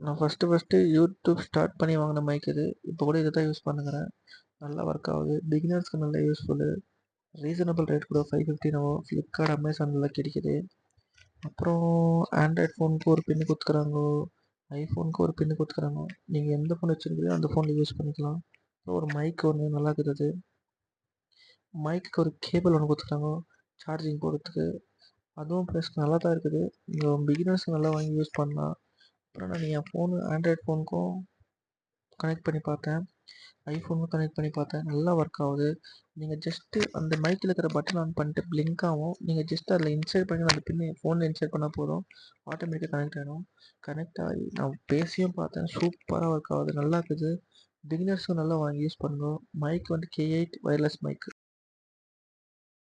நான் first YouTube start பண்ணி வாங்குன மைக் இது. இப்போ கூட இத தான் யூஸ் பண்ணுகிறேன். நல்லா ஒர்க் ஆகுது. பிகினர்ஸ்க்கு நல்ல யூஸ்ஃபுல்லு. ரீசனபிள் ரேட் கூட 550 என்னவோ ஃப்ளிப்கார்ட், அமேசான்ல கிடைக்குது. அப்புறம் ஆண்ட்ராய்ட் ஃபோனுக்கு ஒரு பின்னு குடுத்துக்குறாங்கோ. ஐஃபோனுக்கு ஒரு பின்னு குடுத்துக்குறாங்க. நீங்க எந்த ஃபோன் வச்சிருக்கீங்களோ அந்த ஃபோன்ல யூஸ் பண்ணிக்கலாம். அப்புறம் ஒரு மைக் ஒண்ணு நல்லா இருக்குது அது. மைக்குக்கு ஒரு கேபிள் ஒண்ணு குடுத்துருக்காங்க. சார்ஜிங் போடுறதுக்கு. அதுவும் ப்ளஸ் நல்லா தான் இருக்குது. நீங்க பிகினர்ஸ்க்கு நல்லா வாங்கி யூஸ் பண்ணலாம். அப்புறம் நான் என் ஃபோனு ஆண்ட்ராய்ட் ஃபோனுக்கும் கனெக்ட் பண்ணி பார்த்தேன். ஐஃபோனுக்கும் கனெக்ட் பண்ணி பார்த்தேன். நல்லா ஒர்க் ஆகுது. நீங்க ஜஸ்ட்டு அந்த மைக்ல இருக்கிற பட்டன் ஆன் பண்ணிட்டு பிளிங்க் ஆகும். நீங்க ஜஸ்ட் அதில இன்சர்ட் பண்ணி அந்த பின்ன ஃபோன்ல இன்சர்ட் பண்ணா போதும். ஆட்டோமேட்டிக்கா கனெக்ட் ஆயிடும். கனெக்ட் ஆகி நான் பேசியும் பார்த்தேன். சூப்பரா ஒர்க் ஆகுது. நல்லா இருக்குது. பிகினர்ஸ்க்கும் நல்லா வாங்கி யூஸ் பண்ணுங்க. மைக் வந்து K8 வயர்லெஸ் மைக்.